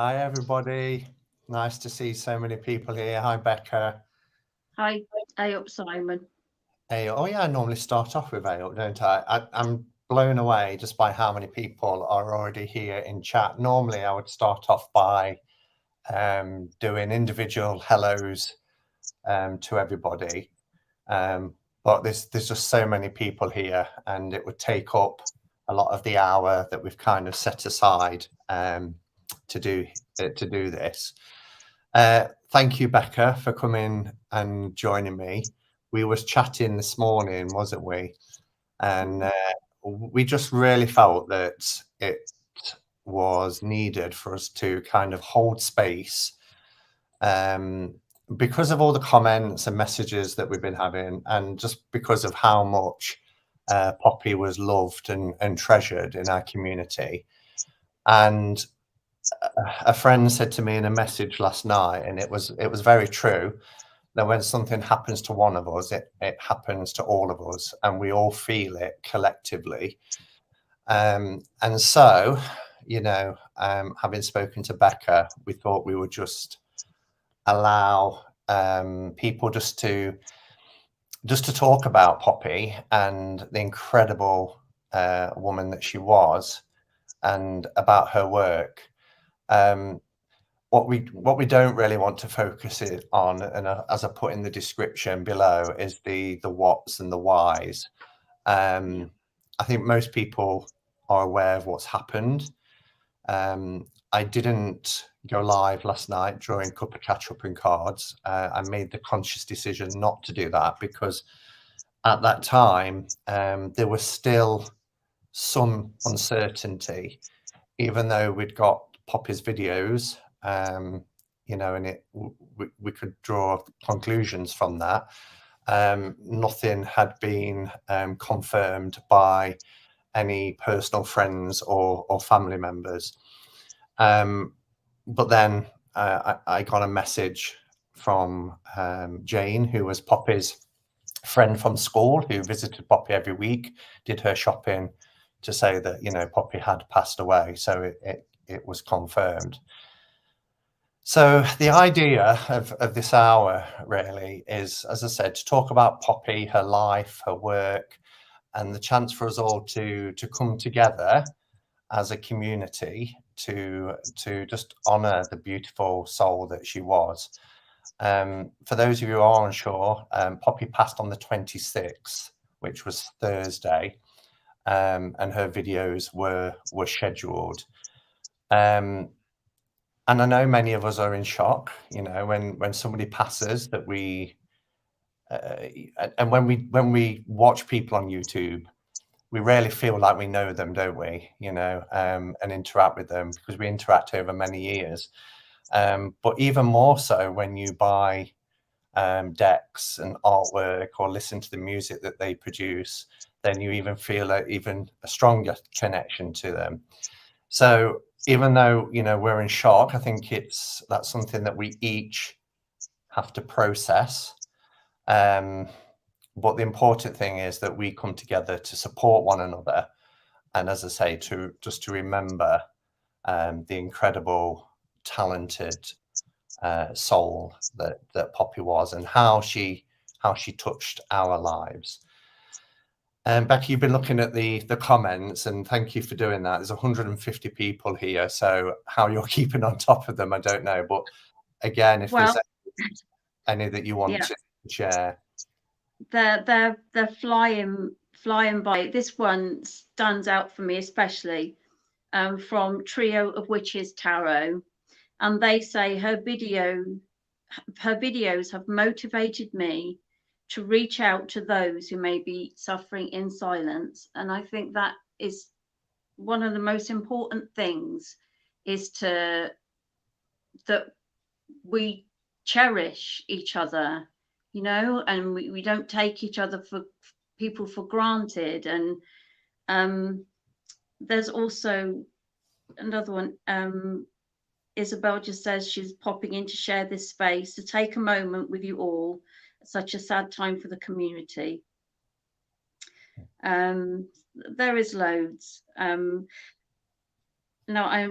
Hi, everybody. Nice to see so many people here. Hi, Becca. Hi, hey up, Simon. Hey, oh yeah, I normally start off with Ayo, don't I'm blown away just by how many people are already here in chat. Normally, I would start off by doing individual hellos to everybody, but there's just so many people here, and it would take up a lot of the hour that we've kind of set aside to do this. Thank you, Becca, for coming and joining me. We was chatting this morning, wasn't we? And we just really felt that it was needed for us to kind of hold space um, because of all the comments and messages that we've been having, and just because of how much Poppy was loved and treasured in our community. And a friend said to me in a message last night, and it was very true, that when something happens to one of us, it happens to all of us, and we all feel it collectively. And so, having spoken to Becca, we thought we would just allow people just to talk about Poppy and the incredible woman that she was, and about her work. Um, what we don't really want to focus it on, and as I put in the description below, is the whats and the whys. I think most people are aware of what's happened. I didn't go live last night during Cup of Catch Up and Cards. I made the conscious decision not to do that because at that time there was still some uncertainty, even though we'd got Poppy's videos, and we could draw conclusions from that. Nothing had been confirmed by any personal friends or family members. But then I got a message from Jane, who was Poppy's friend from school, who visited Poppy every week, did her shopping, to say that Poppy had passed away. So it was confirmed. So the idea of this hour really is, as I said, to talk about Poppy, her life, her work, and the chance for us all to come together as a community to just honour the beautiful soul that she was. For those of you who are unsure, Poppy passed on the 26th, which was Thursday, and her videos were scheduled. And I know many of us are in shock, when somebody passes, that and when we watch people on YouTube, we rarely feel like we know them, don't we? And interact with them, because we interact over many years. But even more so when you buy decks and artwork, or listen to the music that they produce, then you even feel even a stronger connection to them. So even though we're in shock, I think that's something that we each have to process. But the important thing is that we come together to support one another, and, as I say, to remember the incredible, talented soul that Poppy was, and how she touched our lives. Becky, you've been looking at the comments, and thank you for doing that. There's 150 people here, so how you're keeping on top of them, I don't know. But again, if there's any that you want to share. They're flying by. This one stands out for me especially, from Trio of Witches Tarot, and they say her videos have motivated me to reach out to those who may be suffering in silence. And I think that is one of the most important things, is that we cherish each other, and we don't take each other for people for granted. And there's also another one. Isabel just says she's popping in to share this space, to take a moment with you all at such a sad time for the community. There is loads. No, I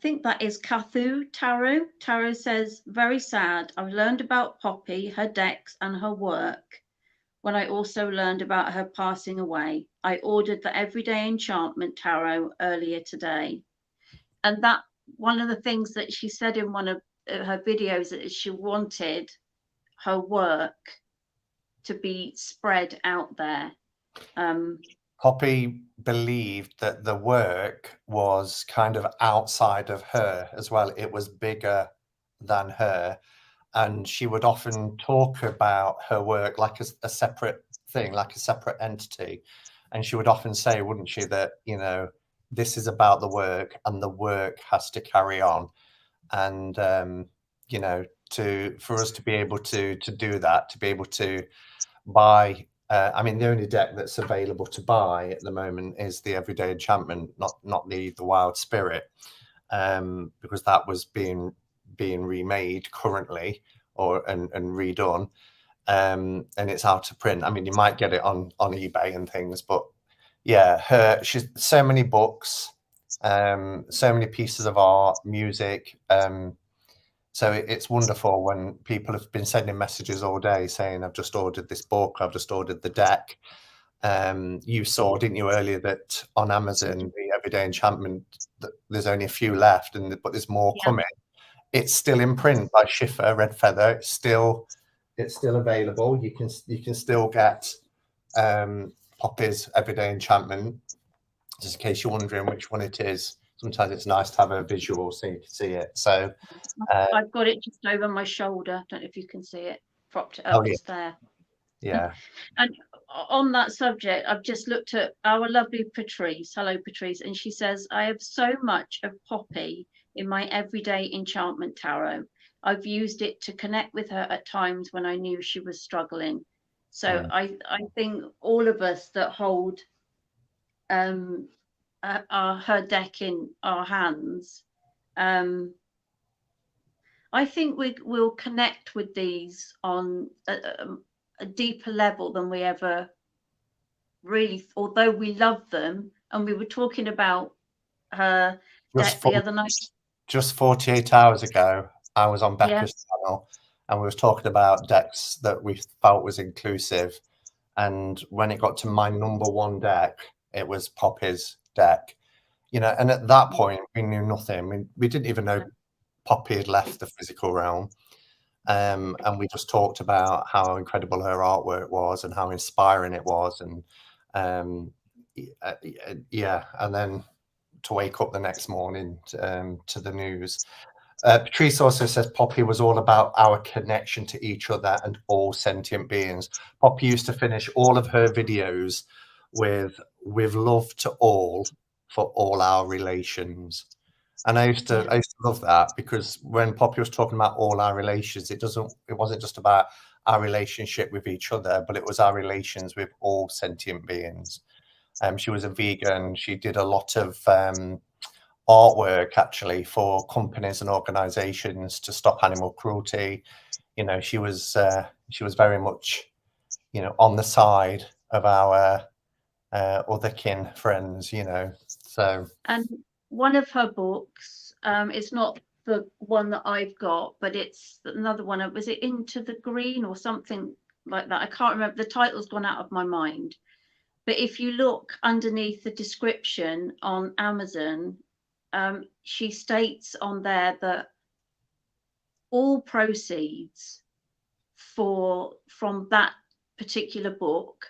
think that is Kathu Taro. Taro says, very sad. I've learned about Poppy, her decks, and her work when I also learned about her passing away. I ordered the Everyday Enchantment Tarot earlier today. And that one of the things that she said in one of her videos is she wanted her work to be spread out there. Poppy believed that the work was kind of outside of her as well. It was bigger than her. And she would often talk about her work like a separate thing, like a separate entity. And she would often say, wouldn't she, that, you know, this is about the work and the work has to carry on. And, you know, for us to be able to do that, to be able to buy, I mean, the only deck that's available to buy at the moment is the Everyday Enchantment, not the Wild Spirit, because that was being remade currently and redone, and it's out of print. I mean, you might get it on eBay and things, but yeah, she's so many books, so many pieces of art, music. So it's wonderful when people have been sending messages all day saying, I've just ordered this book, I've just ordered the deck. You saw, didn't you, earlier, that on Amazon, the Everyday Enchantment, there's only a few left, but there's more coming. It's still in print by Schiffer, Red Feather. It's still available. You can still get Poppy's Everyday Enchantment, just in case you're wondering which one it is. Sometimes it's nice to have a visual so you can see it. So I've got it just over my shoulder. Don't know if you can see it. Propped it up just there. Yeah. And on that subject, I've just looked at our lovely Patrice. Hello, Patrice. And she says, I have so much of Poppy in my Everyday Enchantment Tarot. I've used it to connect with her at times when I knew she was struggling. So I think all of us that hold her deck in our hands, I think we'll connect with these on a deeper level than we ever really, although we love them. And we were talking about her deck the other night. Just 48 hours ago, I was on Becca's channel and we was talking about decks that we felt was inclusive. And when it got to my number one deck, it was Poppy's deck. You know, and at that point, we knew nothing. We didn't even know Poppy had left the physical realm. And we just talked about how incredible her artwork was and how inspiring it was. And yeah, and then to wake up the next morning to the news. Patrice also says Poppy was all about our connection to each other and all sentient beings. Poppy used to finish all of her videos with love to all for all our relations. And I used to love that, because when Poppy was talking about all our relations, it wasn't just about our relationship with each other, but it was our relations with all sentient beings. She was a vegan. She did a lot of artwork actually for companies and organizations to stop animal cruelty. You know, she was very much, you know, on the side of our other kin friends, you know. So, and one of her books, it's not the one that I've got, but it's another one. Was it Into the Green or something like that? I can't remember. The title's gone out of my mind. But if you look underneath the description on Amazon, she states on there that all proceeds from that particular book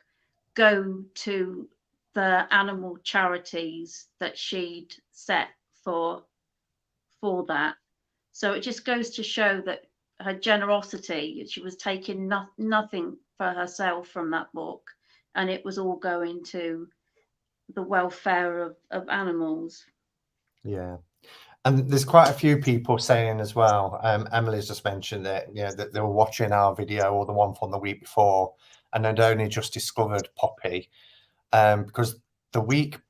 go to the animal charities that she'd set for that. So it just goes to show that her generosity, she was taking nothing for herself from that book, and it was all going to the welfare of animals. yeah. And there's quite a few people saying as well, Emily's just mentioned that, you know, that they were watching our video or the one from the week before and had only just discovered Poppy, because the week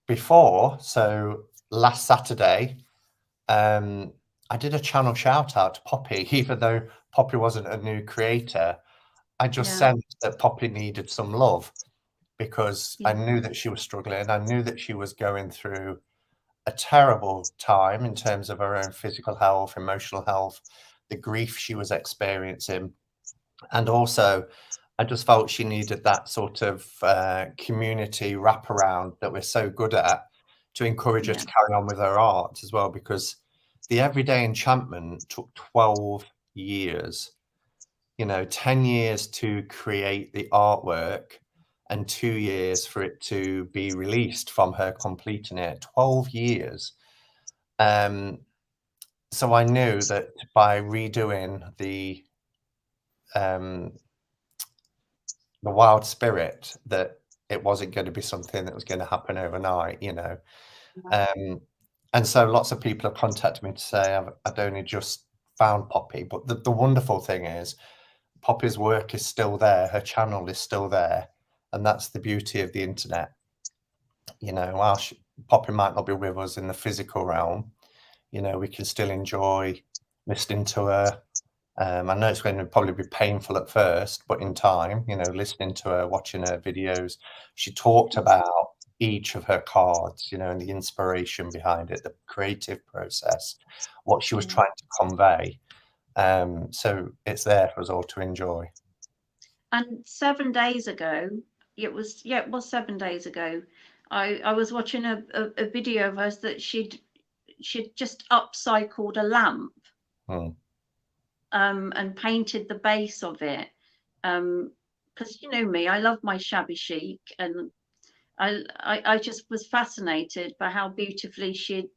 before, so last Saturday, I did a channel shout out to Poppy, even though Poppy wasn't a new creator. I just sensed that Poppy needed some love, because I knew that she was struggling. I knew that she was going through a terrible time in terms of her own physical health, emotional health, the grief she was experiencing. And also, I just felt she needed that sort of community wraparound that we're so good at to encourage her Yeah. to carry on with her art as well, because the Everyday Enchantment took 12 years, 10 years to create the artwork and 2 years for it to be released from her completing it. 12 years. So I knew that by redoing um, the wild spirit, that it wasn't going to be something that was going to happen overnight. And so lots of people have contacted me to say I'd only just found Poppy, but the wonderful thing is Poppy's work is still there, her channel is still there, and that's the beauty of the internet. While Poppy might not be with us in the physical realm, we can still enjoy listening to her. I know it's going to probably be painful at first, but in time, listening to her, watching her videos, she talked about each of her cards, and the inspiration behind it, the creative process, what she was trying to convey. So it's there for us all to enjoy. And 7 days ago, it was 7 days ago, I was watching a video of us that she'd just upcycled a lamp. And painted the base of it. Because you know me, I love my shabby chic, and I just was fascinated by how beautifully she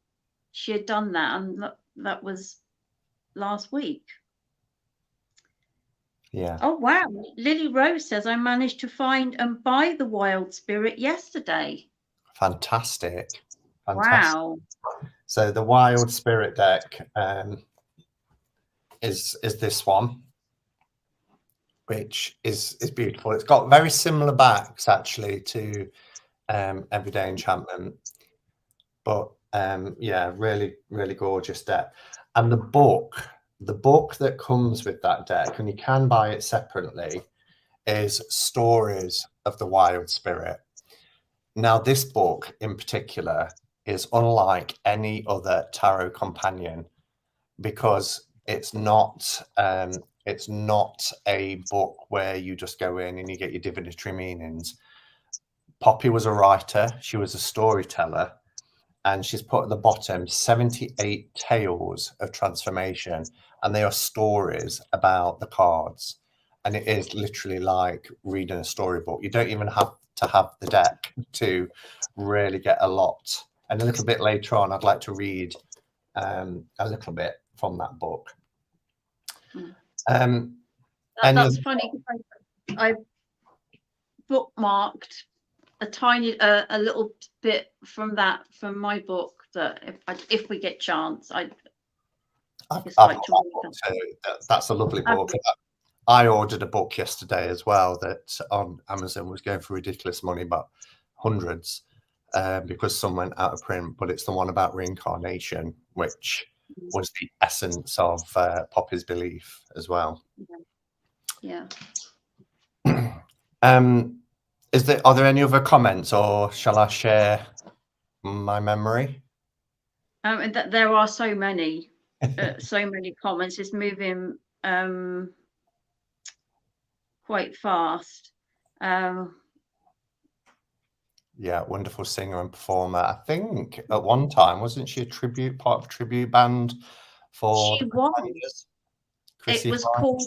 had done that, and that was last week. Yeah. Oh wow! Lily Rose says I managed to find and buy the Wild Spirit yesterday. Fantastic. Wow. So the Wild Spirit deck is this one, which is beautiful. It's got very similar backs actually to Everyday Enchantment, but yeah, really, really gorgeous deck. And the book that comes with that deck, and you can buy it separately, is Stories of the Wild Spirit. Now, this book in particular is unlike any other tarot companion because it's not a book where you just go in and you get your divinatory meanings. Poppy was a writer, she was a storyteller, and she's put at the bottom 78 tales of transformation, and they are stories about the cards. And it is literally like reading a storybook. You don't even have to have the deck to really get a lot. And a little bit later on, I'd like to read a little bit from that book. That's funny. I bookmarked a little bit from my book that if we get chance, that's a lovely book. I ordered a book yesterday as well that on Amazon was going for ridiculous money, but hundreds, because some went out of print. But it's the one about reincarnation, which was the essence of Poppy's belief as well. Yeah. Are there any other comments, or shall I share my memory? And there are so many comments. It's moving quite fast. Yeah, wonderful singer and performer. I think at one time, wasn't she part of a tribute band for she the was. Pretenders? It was called,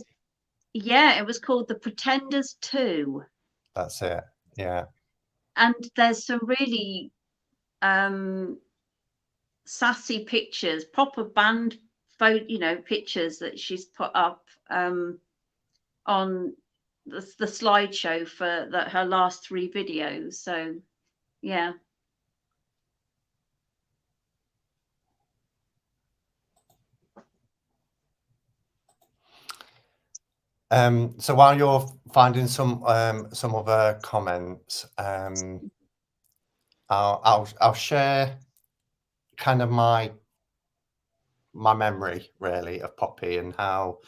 it was called The Pretenders 2. That's it. Yeah. And there's some really sassy pictures, proper band pictures that she's put up on the slideshow for her last 3 videos. So yeah. So while you're finding some other comments, I'll share kind of my memory really of Poppy and how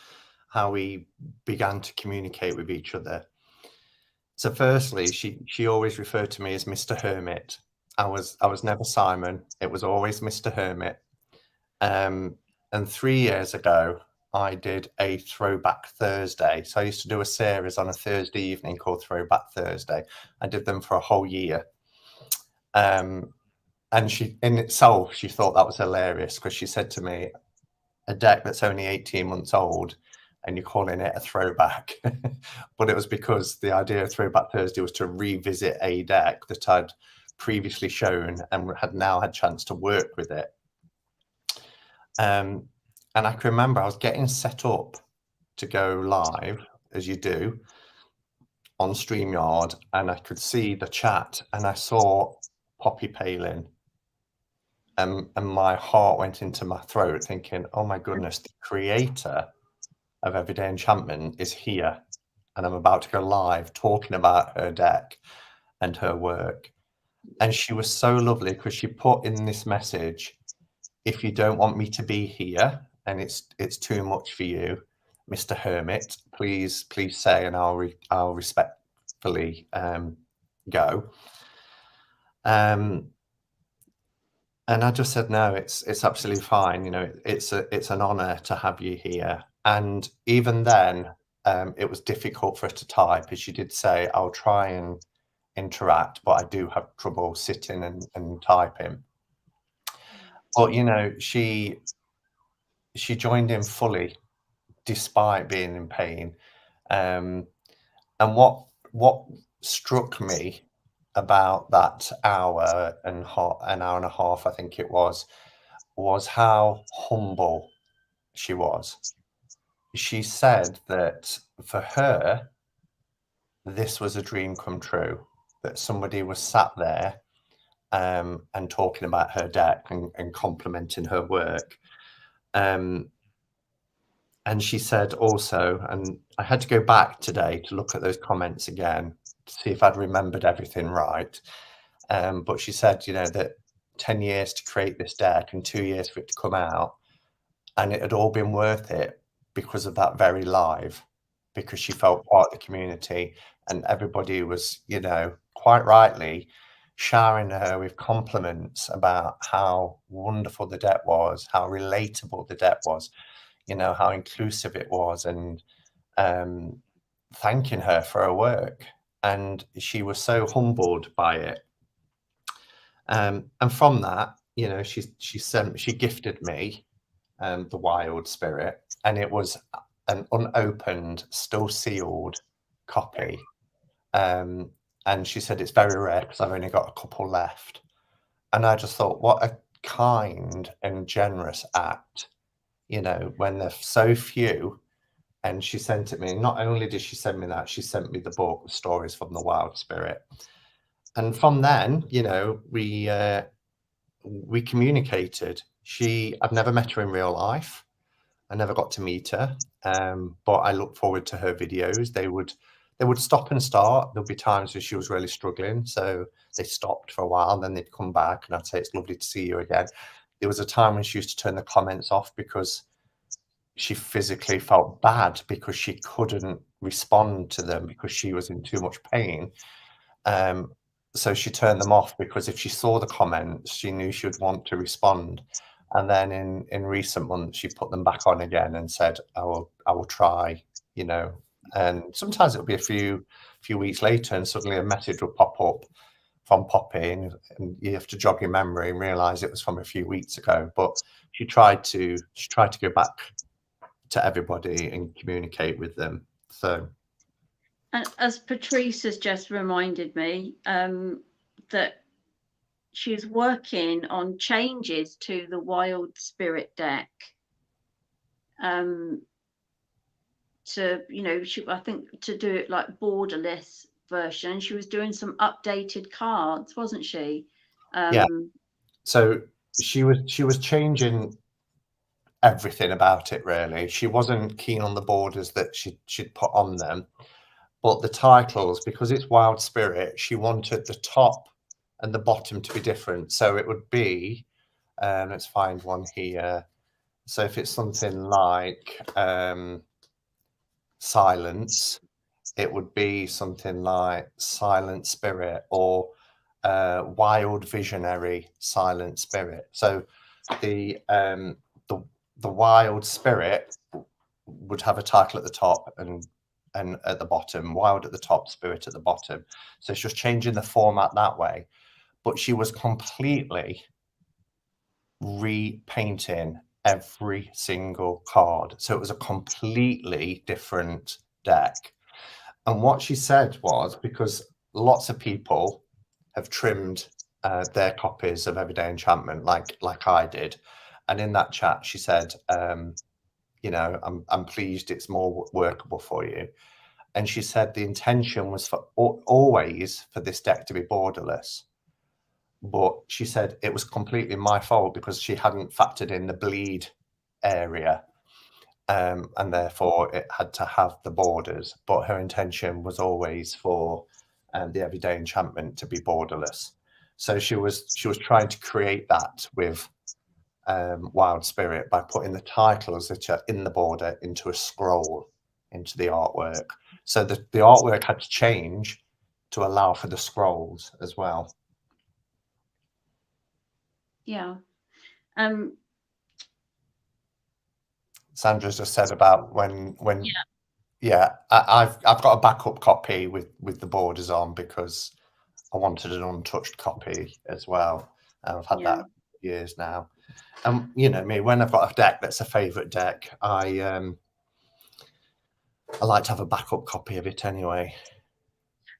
we began to communicate with each other. So firstly, she always referred to me as Mr. Hermit, I was never Simon. It was always Mr. Hermit. And 3 years ago, I did a Throwback Thursday. So I used to do a series on a Thursday evening called Throwback Thursday. I did them for a whole year. And she, in itself, she thought that was hilarious because she said to me, a deck that's only 18 months old and you're calling it a throwback. But it was because the idea of Throwback Thursday was to revisit a deck that I'd previously shown and had now had chance to work with it. And I can remember I was getting set up to go live, as you do, on StreamYard, and I could see the chat and I saw Poppy Palin. And my heart went into my throat thinking, oh my goodness, the creator of Everyday Enchantment is here. And I'm about to go live talking about her deck and her work. And she was so lovely because she put in this message, if you don't want me to be here and it's too much for you, Mr. Hermit, please say, and I'll respectfully go. And I just said, no, it's absolutely fine. You know, it's an honor to have you here. And even then, it was difficult for her to type, as she did say, I'll try and interact, but I do have trouble sitting and typing. But, you know, she joined in fully despite being in pain. And what struck me about that hour and a half, I think it was how humble she was. She said that for her, this was a dream come true, that somebody was sat there and talking about her deck and complimenting her work. And she said also, and I had to go back today to look at those comments again to see if I'd remembered everything right. But she said, you know, that 10 years to create this deck and 2 years for it to come out, and it had all been worth it because of that very live, because she felt part of the community and everybody was, you know, quite rightly showering her with compliments about how wonderful the deck was, how relatable the deck was, you know, how inclusive it was, and thanking her for her work. And she was so humbled by it. And from that, you know, she gifted me the Wild Spirit, and it was an unopened, still sealed copy. And she said it's very rare because I've only got a couple left. And I just thought, what a kind and generous act, you know, when there's so few. And she sent it me. Not only did she send me that, she sent me the book, Stories from the Wild Spirit. And from then, you know, we communicated. I've never met her in real life. I never got to meet her, but I look forward to her videos. They would stop and start. There'll be times when she was really struggling, so they stopped for a while, and then they'd come back, and I'd say, it's lovely to see you again. There was a time when she used to turn the comments off because she physically felt bad because she couldn't respond to them because she was in too much pain. So she turned them off because if she saw the comments, she knew she would want to respond. And then in recent months, she put them back on again and said, I will try, you know. And sometimes it'll be a few weeks later and suddenly a message will pop up from Poppy, and you have to jog your memory and realize it was from a few weeks ago. But she tried to go back to everybody and communicate with them. So, and as Patrice has just reminded me, that she's working on changes to the Wild Spirit deck. To, you know, I think to do it like borderless version. She was doing some updated cards, wasn't she? yeah. So she was changing everything about it, really. She wasn't keen on the borders that she'd put on them, but the titles, because it's Wild Spirit, she wanted the top and the bottom to be different. So it would be, let's find one here. So if it's something like Silence, it would be something like Silent Spirit, or wild visionary silent spirit. So the wild spirit would have a title at the top and at the bottom, wild at the top, spirit at the bottom. So it's just changing the format that way. But she was completely repainting every single card. So it was a completely different deck. And what she said was, because lots of people have trimmed their copies of Everyday Enchantment like I did. And in that chat, she said, you know, I'm pleased it's more workable for you. And she said the intention was for always for this deck to be borderless. But she said it was completely my fault because she hadn't factored in the bleed area. And therefore it had to have the borders. But her intention was always for the Everyday Enchantment to be borderless. So she was trying to create that with Wild Spirit by putting the titles that are in the border into a scroll into the artwork. So the artwork had to change to allow for the scrolls as well. Yeah. Sandra's just said about when yeah, I've got a backup copy with the borders on because I wanted an untouched copy as well. And I've had that for years now. And you know me, when I've got a deck that's a favourite deck, I like to have a backup copy of it anyway.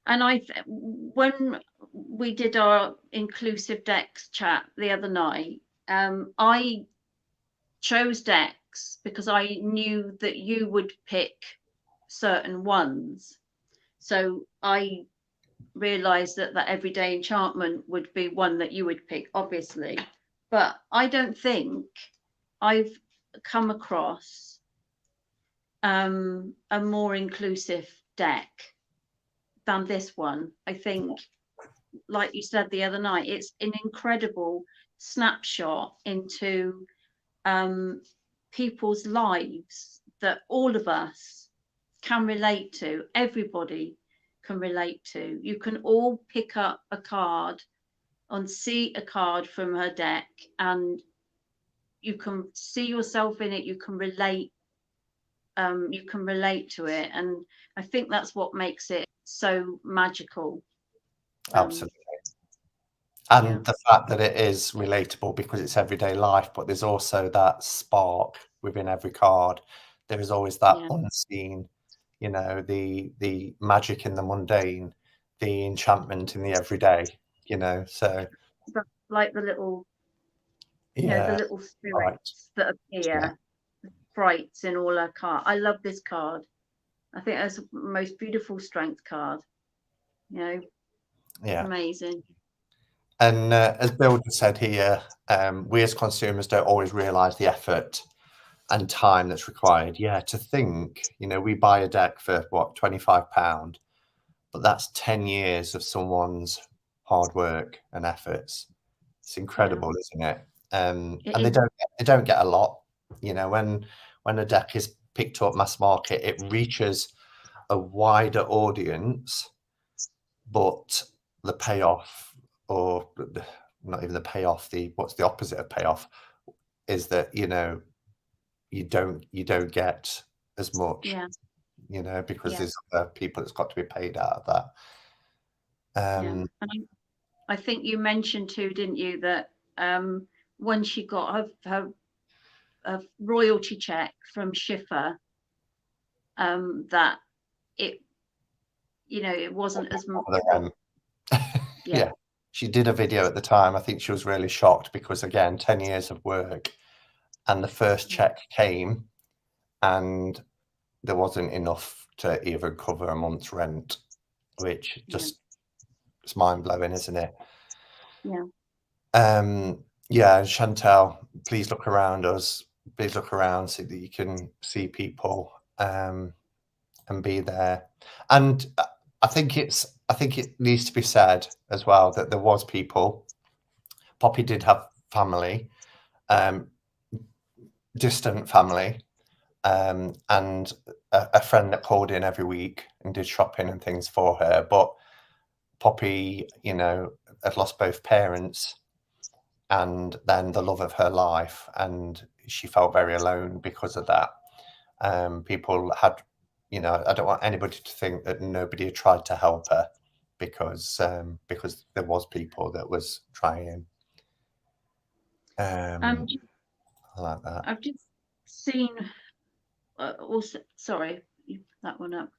And when we did our inclusive decks chat the other night, I chose decks because I knew that you would pick certain ones. So I realized that Everyday Enchantment would be one that you would pick, obviously. But I don't think I've come across a more inclusive deck than this one. I think, like you said the other night, it's an incredible snapshot into people's lives that all of us can relate to. Everybody can relate to. You can all pick up a card and see a card from her deck, and you can see yourself in it. You can relate. You can relate to it, and I think that's what makes it so magical. Absolutely. And the fact that it is relatable because it's everyday life, but there's also that spark within every card. There is always that unseen, you know, the magic in the mundane, the enchantment in the everyday, you know. So like the little, you know, the little spirits that appear, sprites in all her cards. I love this card. I think that's the most beautiful strength card. You know, amazing. And as Bill just said here, we as consumers don't always realise the effort and time that's required. Yeah, to think, you know, we buy a deck for what, £25, but that's 10 years of someone's hard work and efforts. It's incredible, isn't it? And they don't get a lot. You know, when a deck is picked up mass market, it reaches a wider audience, but the payoff, or not even the payoff, what's the opposite of payoff, is that, you know, you don't get as much, you know, because there's other people that's got to be paid out of that. And I think you mentioned too, didn't you, that when she got her royalty check from Schiffer, that it, you know, it wasn't as much. Yeah, she did a video at the time. I think she was really shocked because, again, 10 years of work, and the first check came and there wasn't enough to even cover a month's rent, which just it's mind-blowing, isn't it? Yeah, Chantel, please look around us. Please look around so that you can see people and be there. And I think it needs to be said as well that there was people. Poppy did have family, distant family, and a friend that called in every week and did shopping and things for her. But Poppy, you know, had lost both parents and then the love of her life, and she felt very alone because of that. People had, you know, I don't want anybody to think that nobody had tried to help her, because there was people that was trying. I like that. I've just seen. Also, sorry, you put that one up.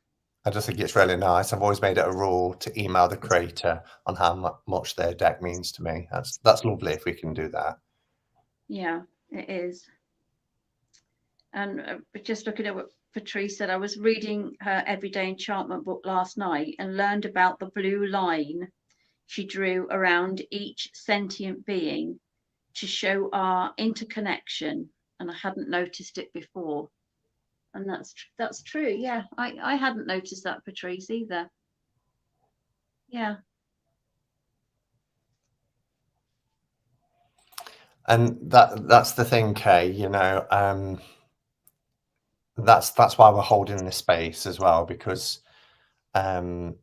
I just think it's really nice. I've always made it a rule to email the creator on how much their deck means to me. That's lovely if we can do that. Yeah, it is. And just looking at what Patrice said, I was reading her Everyday Enchantment book last night and learned about the blue line she drew around each sentient being to show our interconnection. And I hadn't noticed it before. And that's true. Yeah, I hadn't noticed that, Patrice, either. Yeah. And that's the thing, Kay, you know, that's why we're holding this space as well, because when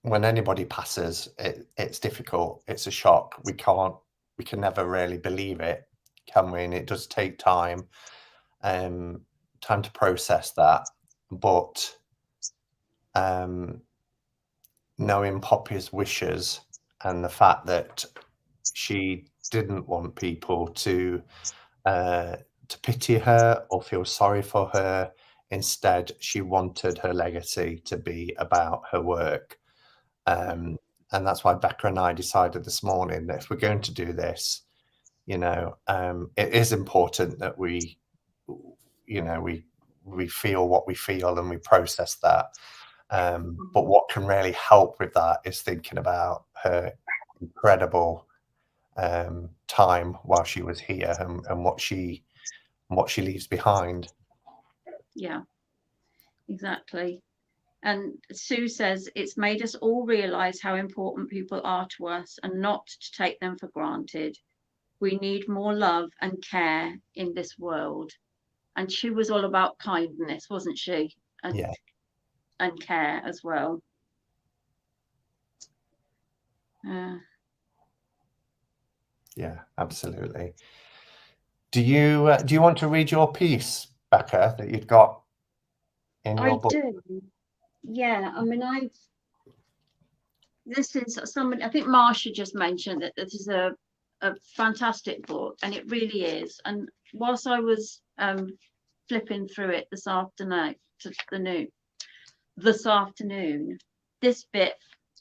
anybody passes, it's difficult. It's a shock. We can never really believe it, can we? And it does take time, time to process that. But knowing Poppy's wishes and the fact that she didn't want people to pity her or feel sorry for her. Instead, she wanted her legacy to be about her work. And that's why Becca and I decided this morning that if we're going to do this, you know, it is important that we, you know, we feel what we feel and we process that. But what can really help with that is thinking about her incredible time while she was here, and what she leaves behind. Yeah, exactly. And Sue says it's made us all realize how important people are to us and not to take them for granted. We need more love and care in this world. And she was all about kindness, wasn't she? Yeah. And care as well. Yeah, absolutely. Do you want to read your piece, Becca, that you'd got in your book? I do. Yeah, I mean, this is somebody, I think Marsha just mentioned that this is a fantastic book, and it really is. And whilst I was flipping through it this afternoon, this bit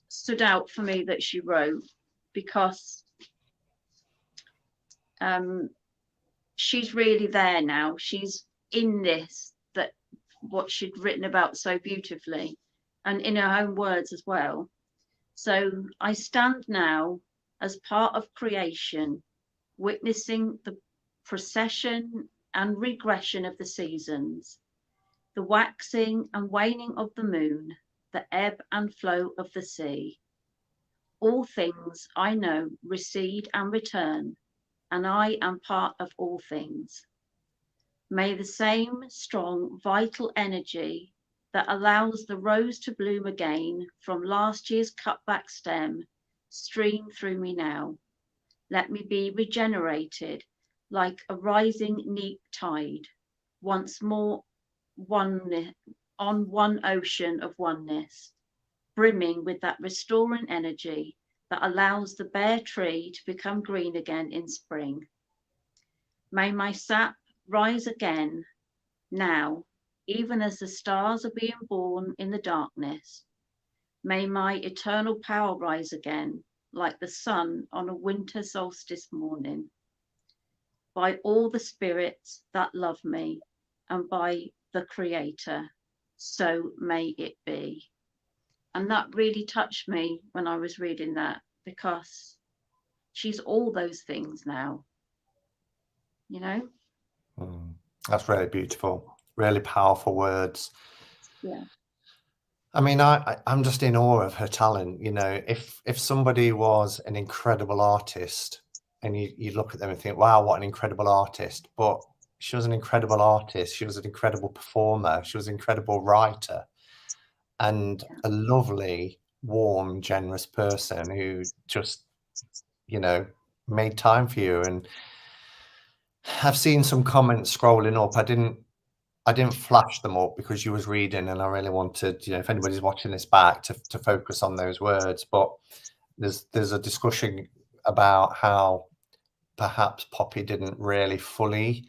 stood out for me that she wrote, because she's really there now. She's in this, that what she'd written about so beautifully, and in her own words as well. So I stand now as part of creation, witnessing the procession and regression of the seasons, the waxing and waning of the moon, the ebb and flow of the sea. All things I know recede and return, and I am part of all things. May the same strong, vital energy that allows the rose to bloom again from last year's cutback stem stream through me now. Let me be regenerated like a rising neap tide, once more one on one ocean of oneness, brimming with that restoring energy that allows the bare tree to become green again in spring. May my sap rise again now, even as the stars are being born in the darkness. May my eternal power rise again, like the sun on a winter solstice morning. By all the spirits that love me, and by the Creator, so may it be. And that really touched me when I was reading that, because she's all those things now, you know? That's really beautiful, really powerful words. Yeah. I mean, I'm just in awe of her talent. You know, if somebody was an incredible artist, and you look at them and think, wow, what an incredible artist. But she was an incredible artist. She was an incredible performer. She was an incredible writer, and a lovely warm, generous person who just, you know, made time for you. And I've seen some comments scrolling up. I didn't flash them up because you was reading, and I really wanted, you know, if anybody's watching this back, to focus on those words. But there's a discussion about how perhaps Poppy didn't really fully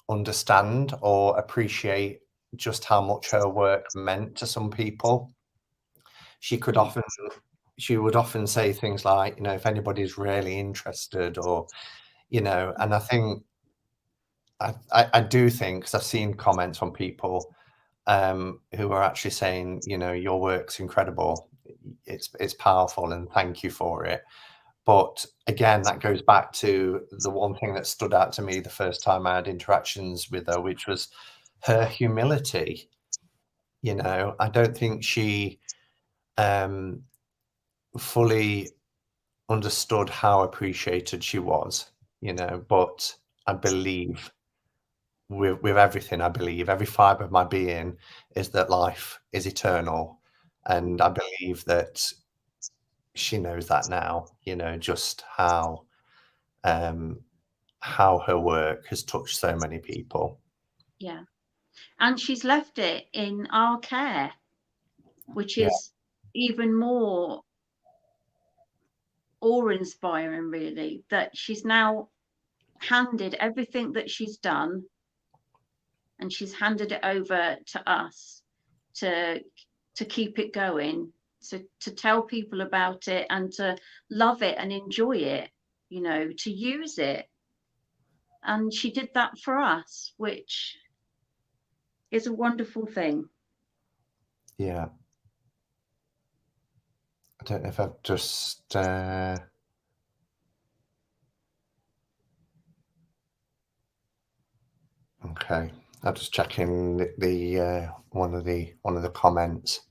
understand or appreciate just how much her work meant to some people. She could often she would often say things like, you know, if anybody's really interested, or, you know, and I think I do think, because I've seen comments from people who are actually saying, you know, your work's incredible, it's powerful, and thank you for it. But again, that goes back to the one thing that stood out to me the first time I had interactions with her, which was her humility. You know, I don't think she fully understood how appreciated she was, you know, but I believe with everything, I believe every fiber of my being is that life is eternal. And I believe that she knows that now, you know, just um, how her work has touched so many people. Yeah. And she's left it in our care, which Yeah, is even more awe-inspiring, really, that she's now handed everything that she's done, and she's handed it over to us to keep it going, to tell people about it and to love it and enjoy it, you know, to use it. And she did that for us, which is a wonderful thing. yeah. I don't know if I've just okay. I'm just checking the one of the comments.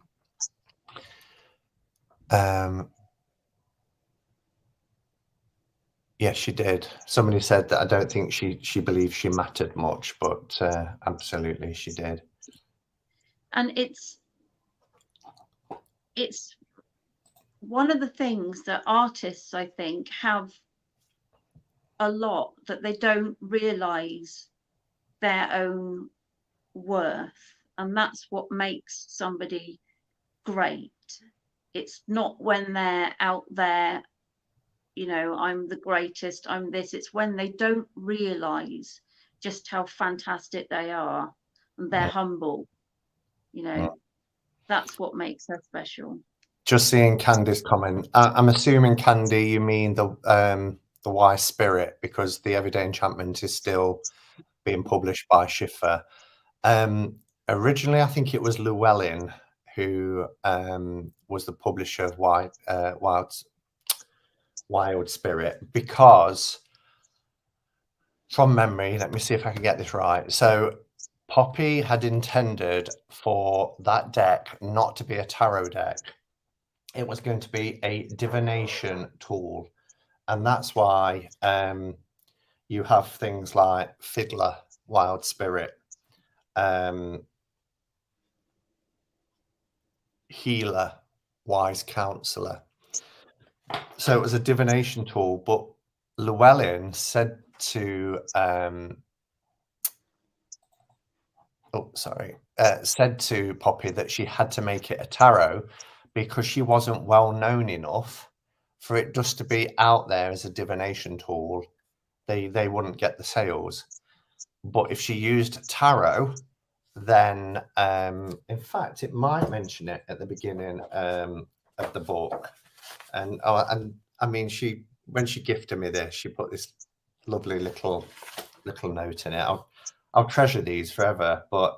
Yes, she did. Somebody said that I don't think she believes she mattered much, but absolutely she did. And it's one of the things that artists, I think, have a lot, that they don't realize their own worth, and that's what makes somebody great. It's not when they're out there, you know, I'm the greatest, I'm this. It's when they don't realize just how fantastic they are, and they're Mm, humble, you know. mm. That's what makes her special. Just seeing Candy's comment. I'm assuming, Candy, you mean the Wise Spirit, because the Everyday Enchantment is still being published by Schiffer. Originally, I think it was Llewellyn who was the publisher of Wild Spirit, because from memory, let me see if I can get this right. So Poppy had intended for that deck not to be a tarot deck. It was going to be a divination tool. And that's why you have things like Fiddler, Wild Spirit, Healer, Wise Counselor. So it was a divination tool, but Llewellyn said to said to Poppy that she had to make it a tarot because she wasn't well known enough for it just to be out there as a divination tool. They wouldn't get the sales. But if she used tarot, then in fact it might mention it at the beginning of the book. And I mean, when she gifted me this, she put this lovely little note in it. I'll treasure these forever. But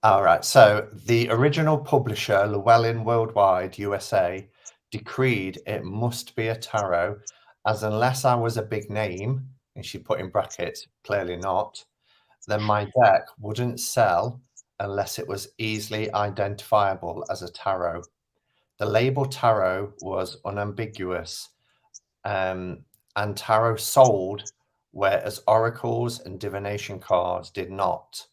all right. So the original publisher, Llewellyn Worldwide USA, decreed it must be a tarot, as unless I was a big name, and she put in brackets, clearly not, then my deck wouldn't sell unless it was easily identifiable as a tarot. The label tarot was unambiguous, and tarot sold, whereas oracles and divination cards did not.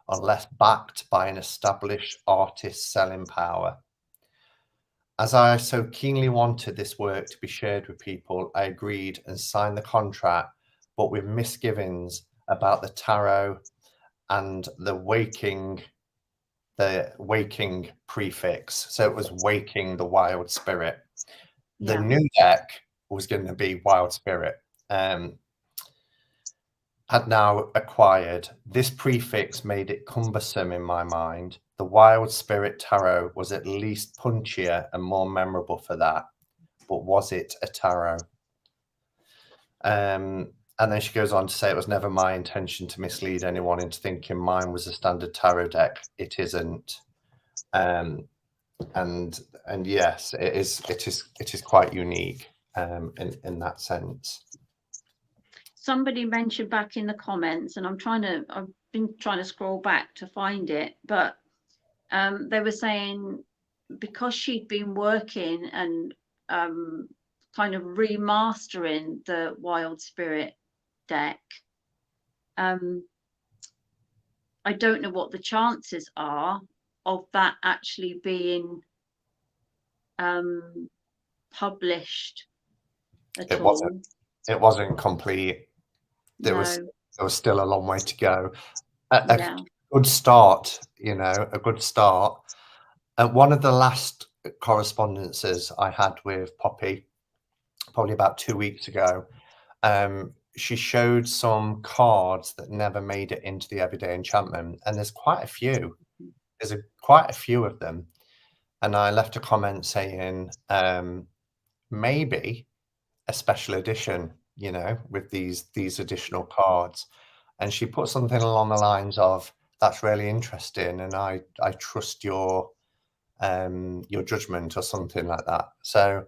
unless backed by an established artist's selling power. As I so keenly wanted this work to be shared with people, I agreed and signed the contract, but with misgivings about the tarot and the waking prefix. So it was waking the wild spirit. The Yeah. new deck was going to be wild spirit. Had now acquired. This prefix made it cumbersome in my mind. The Wild Spirit Tarot was at least punchier and more memorable for that. But was it a tarot? And then she goes on to say, it was never my intention to mislead anyone into thinking mine was a standard tarot deck. It isn't. And yes, it is quite unique in that sense. Somebody mentioned back in the comments, and I've been trying to scroll back to find it, but they were saying because she'd been working and kind of remastering the Wild Spirit deck, I don't know what the chances are of that actually being published at all. It wasn't complete. There was still a long way to go. A good start, a good start. One of the last correspondences I had with Poppy, probably about 2 weeks ago, she showed some cards that never made it into the everyday enchantment, and there's quite a few. There's quite a few of them, and I left a comment saying maybe a special edition, with these additional cards. And she put something along the lines of, that's really interesting, and I trust your judgment, or something like that. So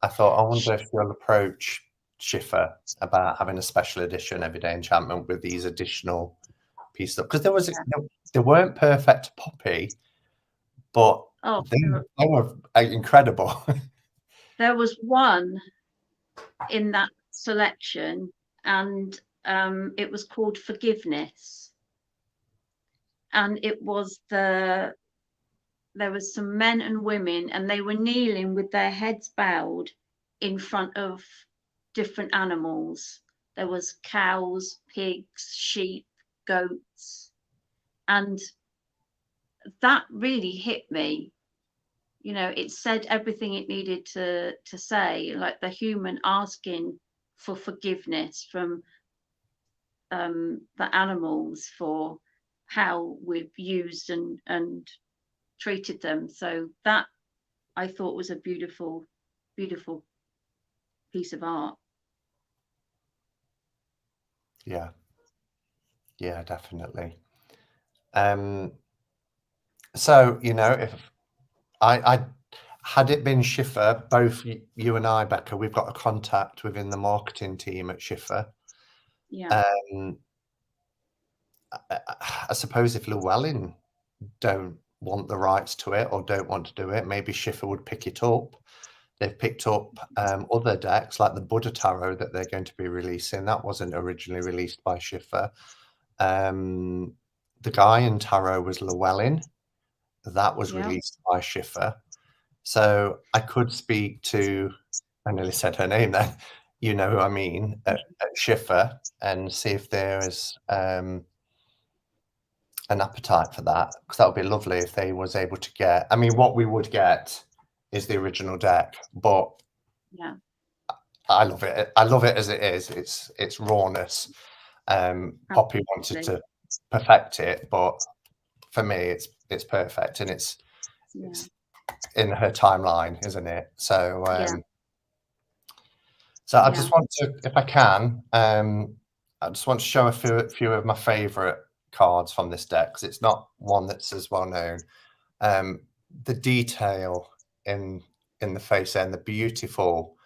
I thought, I wonder if you'll approach Schiffer about having a special edition everyday enchantment with these additional pieces, because they weren't perfect to Poppy, but they were incredible. There was one in that selection, and it was called Forgiveness, and it was there was some men and women, and they were kneeling with their heads bowed in front of different animals. There was cows, pigs, sheep, goats, and that really hit me. It said everything it needed to say, like the human asking for forgiveness from the animals for how we've used and treated them. So that, I thought, was a beautiful, beautiful piece of art. Yeah, definitely. So, if I had it been Schiffer, both you and I, Becca, we've got a contact within the marketing team at Schiffer. I suppose if Llewellyn don't want the rights to it or don't want to do it, maybe Schiffer would pick it up. They've picked up other decks like the Buddha Tarot that they're going to be releasing. That wasn't originally released by Schiffer. The Gaian Tarot was Llewellyn. That was released by Schiffer. So I could speak to, I nearly said her name then, you know who I mean, at Schiffer, and see if there is an appetite for that, because that would be lovely if they was able to get, I mean, what we would get is the original deck, but I love it. I love it as it is. It's rawness. Poppy wanted to perfect it, but for me, it's perfect, and it's in her timeline, isn't it? So, I just want to, if I can, I just want to show a few of my favourite cards from this deck, because it's not one that's as well known. The detail in the face end, the beautiful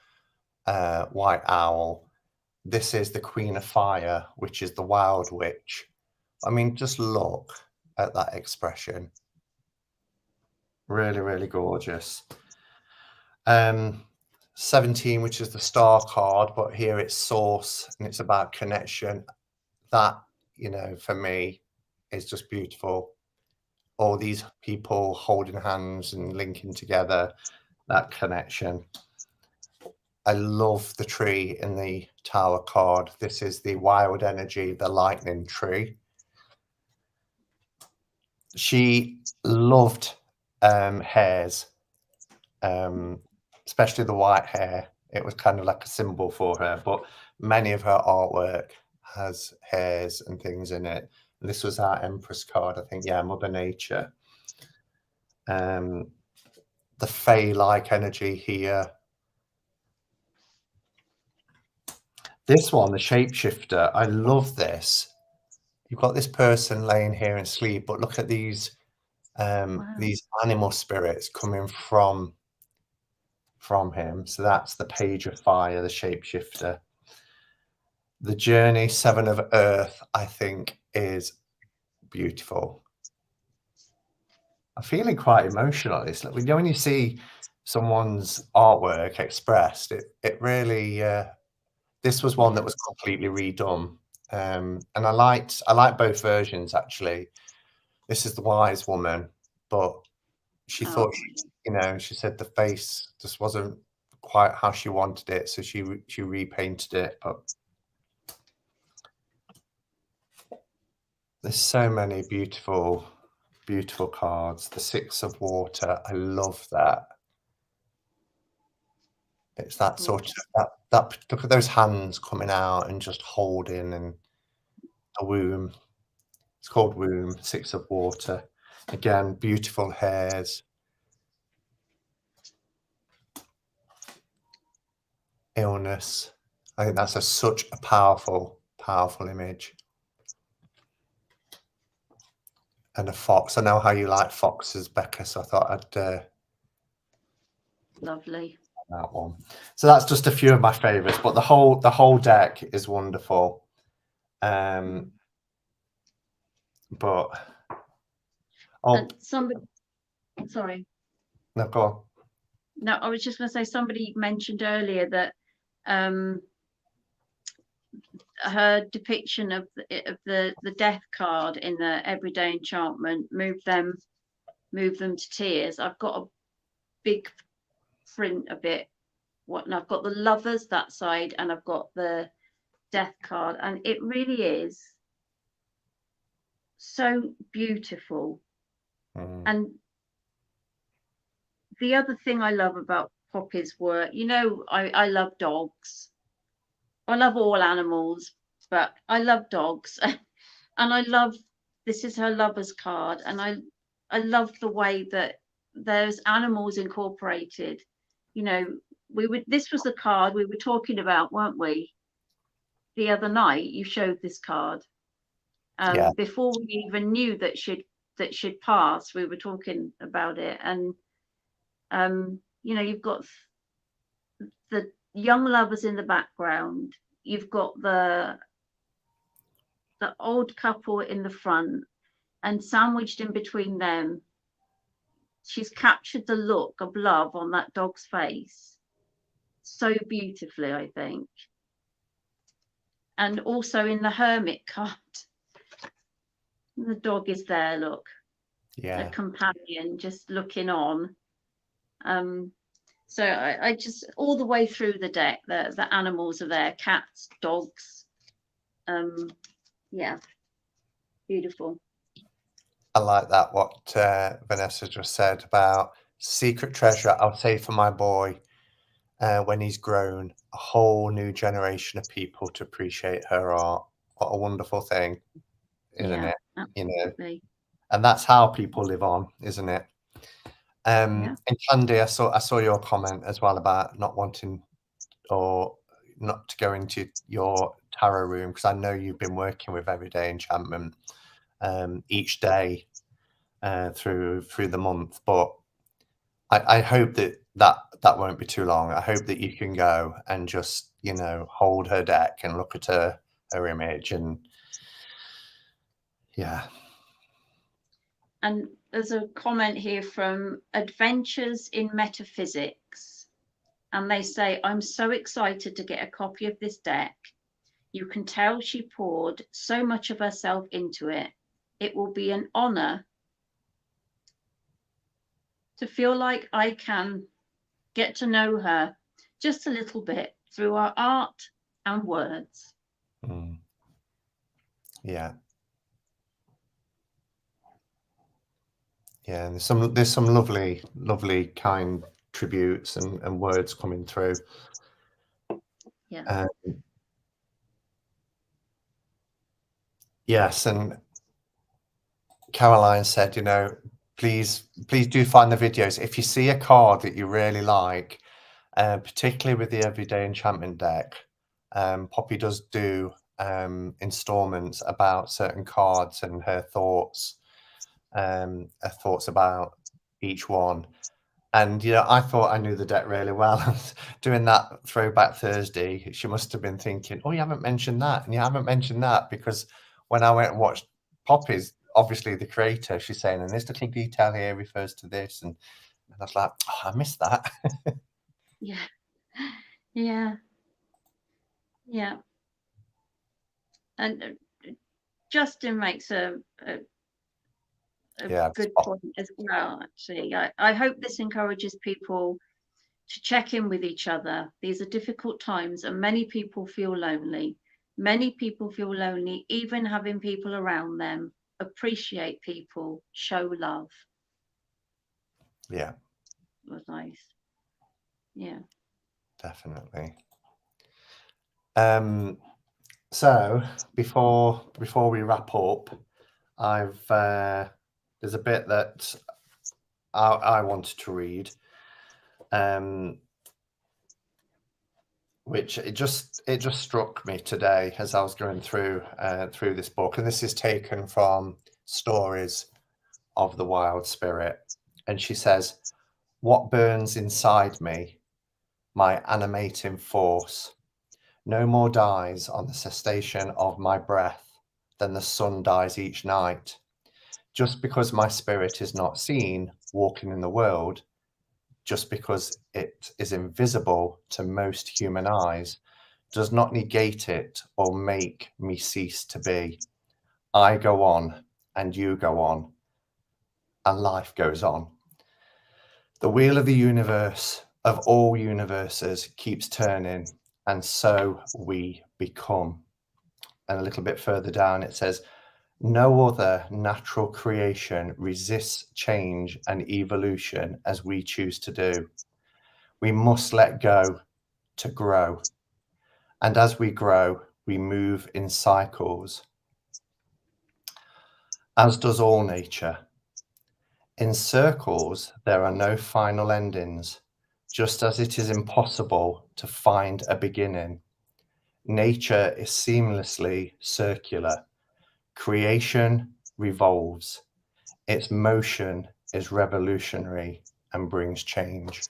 white owl. This is the Queen of Fire, which is the Wild Witch. I mean, just look at that expression. Really, really gorgeous. 17, which is the Star card, but here it's source and it's about connection. That, for me, is just beautiful. All these people holding hands and linking together, that connection. I love the tree in the tower card. This is the wild energy, the lightning tree. She loved hairs, especially the white hair. It was kind of like a symbol for her, but many of her artwork has hairs and things in it. And this was our Empress card, I think. Yeah, Mother Nature. The Fae-like energy here. This one, the Shapeshifter, I love this. You've got this person laying here in sleep, but look at these animal spirits coming from him. So that's the Page of Fire, the Shapeshifter. The Journey, Seven of Earth, I think is beautiful. I'm feeling quite emotional. It's like, when you see someone's artwork expressed, it really, this was one that was completely redone. And I like both versions, actually. This is the Wise Woman, but she thought, she said the face just wasn't quite how she wanted it, so she repainted it. But there's so many beautiful cards. The Six of Water, I love that. It's that sort of that look at those hands coming out and just holding, and a womb. It's called Womb, Six of Water. Again, beautiful hairs. Illness. I think that's such a powerful image. And a fox. I know how you like foxes, Becca, so I thought I'd lovely that one. So that's just a few of my favorites, but the whole deck is wonderful. But somebody, sorry. No, go on. No, I was just going to say, somebody mentioned earlier that her depiction of the death card in the Everyday Enchantment move them to tears. I've got a big print of it. And I've got the Lovers that side, and I've got the death card, and it really is so beautiful. And the other thing I love about Poppy's work, I love dogs. I love all animals, but I love dogs. And I love, this is her Lovers card, and I love the way that there's animals incorporated. This was the card we were talking about, weren't we? The other night you showed this card. Before we even knew that she'd passed, we were talking about it. And you've got the young lovers in the background, you've got the old couple in the front, and sandwiched in between them, she's captured the look of love on that dog's face so beautifully, I think. And also in the Hermit card, the dog is there, look, a companion just looking on. So I just, all the way through the deck, the animals are there, cats, dogs. Yeah, beautiful. I like that, what Vanessa just said about secret treasure. I'll say for my boy, when he's grown, a whole new generation of people to appreciate her art. What a wonderful thing, isn't it? Absolutely. And that's how people live on, isn't it? And Candy, I saw your comment as well about not wanting or not to go into your tarot room, because I know you've been working with Everyday Enchantment each day through the month, but I hope that won't be too long. I hope that you can go and just hold her deck and look at her image, and And there's a comment here from Adventures in Metaphysics, and they say, I'm so excited to get a copy of this deck. You can tell she poured so much of herself into it. it will be an honor to feel like I can get to know her just a little bit through our art and words. Mm. Yeah. Yeah, and there's some lovely kind tributes and words coming through. Yeah. Yes, and Caroline said, you know, please do find the videos. If you see a card that you really like, particularly with the Everyday Enchantment deck, Poppy does do installments about certain cards and her thoughts about each one. And you know, I thought I knew the deck really well. Doing that Throwback Thursday, she must have been thinking, "Oh, you haven't mentioned that, and you haven't mentioned that," because when I went and watched Poppy's, obviously the creator, she's saying, "And this little detail here refers to this," and I was like, "Oh, I missed that." Yeah. Yeah. Yeah. And Justin makes a Yeah, good spot. point as well, actually. I hope this encourages people to check in with each other. These are difficult times, and many people feel lonely. Many people feel lonely, even having people around them. Appreciate people, show love. Yeah, It was nice. Yeah. definitely. So before we wrap up, I've there's a bit that I wanted to read, which it just struck me today as I was going through this book, and this is taken from Stories of the Wild Spirit. And she says, "What burns inside me, my animating force, no more dies on the cessation of my breath than the sun dies each night. Just because my spirit is not seen walking in the world, just because it is invisible to most human eyes, does not negate it or make me cease to be. I go on, and you go on, and life goes on. The wheel of the universe, of all universes, keeps turning, and so we become." And a little bit further down, it says, "No other natural creation resists change and evolution as we choose to do. We must let go to grow. And as we grow, we move in cycles, as does all nature. In circles, there are no final endings, just as it is impossible to find a beginning. Nature is seamlessly circular. Creation revolves. Its motion is revolutionary and brings change."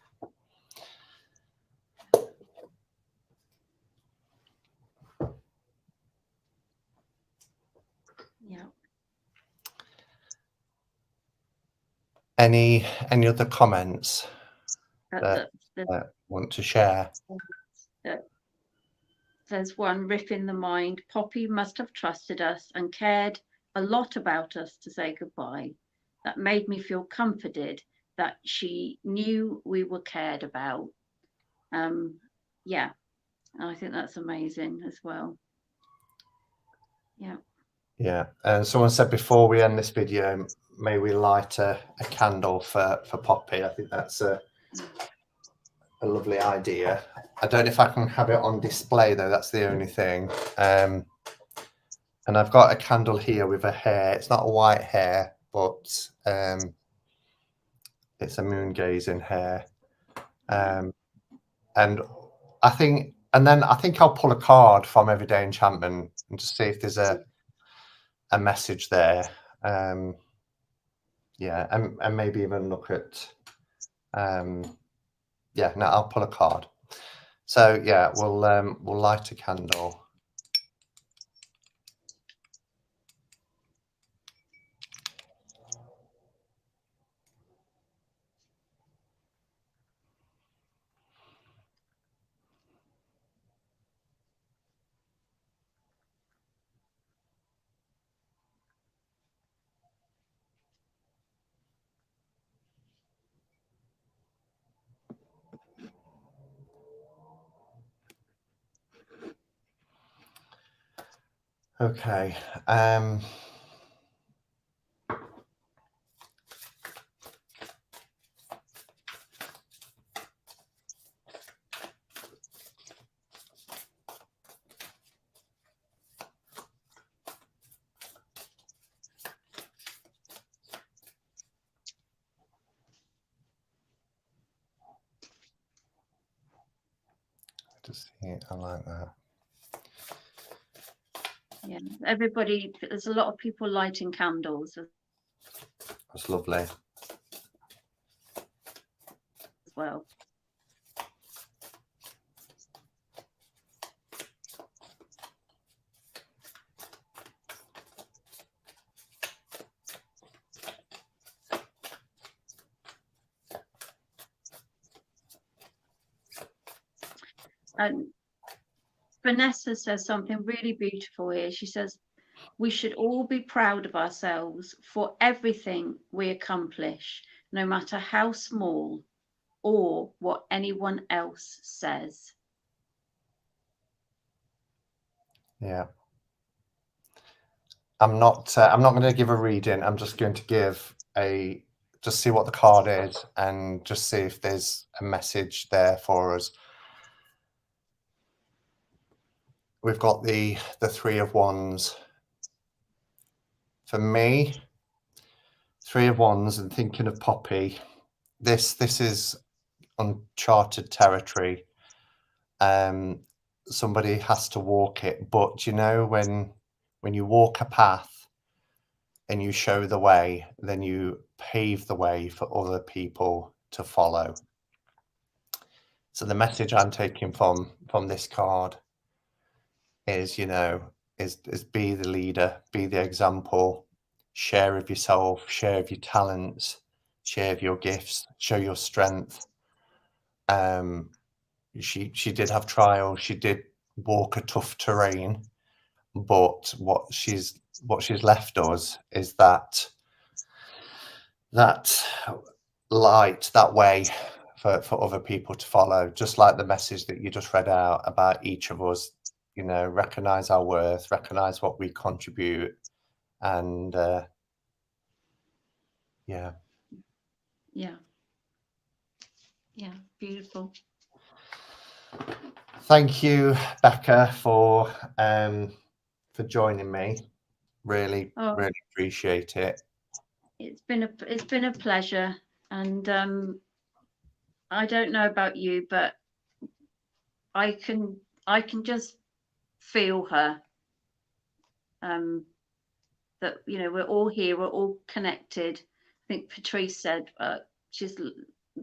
Yeah. Any other comments that That want to share? there's one riff in the mind. Poppy must have trusted us and cared a lot about us to say goodbye. That made me feel comforted that she knew we were cared about. Yeah, I think that's amazing as well. Yeah. Yeah, and someone said before we end this video, may we light a candle for Poppy. I think that's a lovely idea. I don't know if I can have it on display though, that's the only thing. And I've got a candle here with a hair. It's not a white hair, but it's a moon gazing hair. And I think I'll pull a card from Everyday Enchantment and just see if there's a message there. Yeah, and maybe even look at yeah, no, I'll pull a card. So yeah, we'll light a candle. Okay. Just see, I like that. Yeah, everybody, there's a lot of people lighting candles That's lovely. as well. And Vanessa says something really beautiful here. She says, we should all be proud of ourselves for everything we accomplish, no matter how small or what anyone else says. Yeah. I'm not going to give a reading. I'm just going to give just see what the card is and just see if there's a message there for us. We've got the Three of Wands. For me, Three of Wands, and thinking of Poppy, this is uncharted territory. Somebody has to walk it, but you know, when you walk a path and you show the way, then you pave the way for other people to follow. So the message I'm taking from this card is, is be the leader, be the example, share of yourself, share of your talents, share of your gifts, show your strength. She did have trials, she did walk a tough terrain, but what she's left us is that light, that way for other people to follow, just like the message that you just read out about each of us, recognize our worth, recognize what we contribute, and yeah, Beautiful. Thank you, Becca, for joining me. Really appreciate it. It's been a pleasure, and I don't know about you, but I can just feel her. That we're all here, we're all connected. I think Patrice said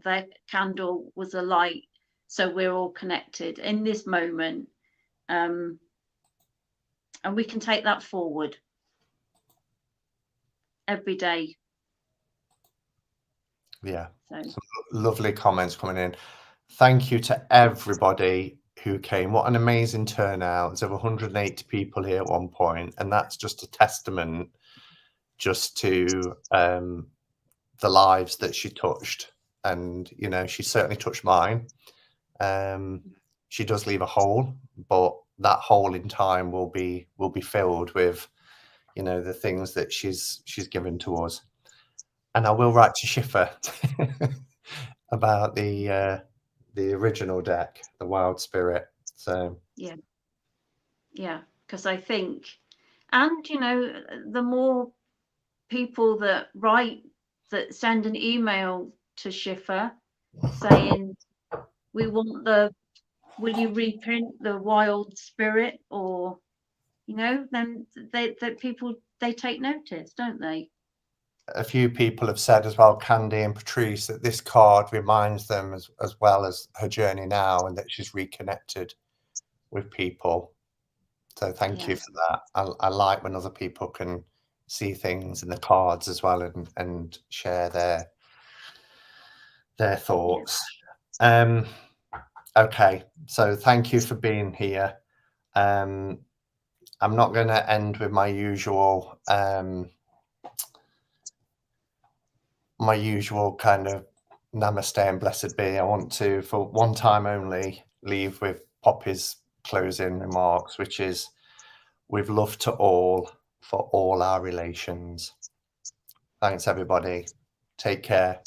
their candle was a light, so we're all connected in this moment, and we can take that forward every day. Yeah, some lovely comments coming in. Thank you to everybody who came. What an amazing turnout. There's over 180 people here at one point, and that's just a testament just to the lives that she touched. And she certainly touched mine. She does leave a hole, but that hole in time will be filled with the things that she's given to us. And I will write to Schiffer about the original deck, the Wild Spirit. So yeah, because I think, and the more people that send an email to Schiffer saying, we want will you reprint the Wild Spirit, or then people, they take notice, don't they? A few people have said as well, Candy and Patrice, that this card reminds them as well as her journey now, and that she's reconnected with people. So thank you for that. I like when other people can see things in the cards as well and share their thoughts. Okay, so thank you for being here. I'm not going to end with my usual kind of namaste and blessed be. I want to, for one time only, leave with Poppy's closing remarks, which is, with love to all, for all our relations. Thanks, everybody. Take care.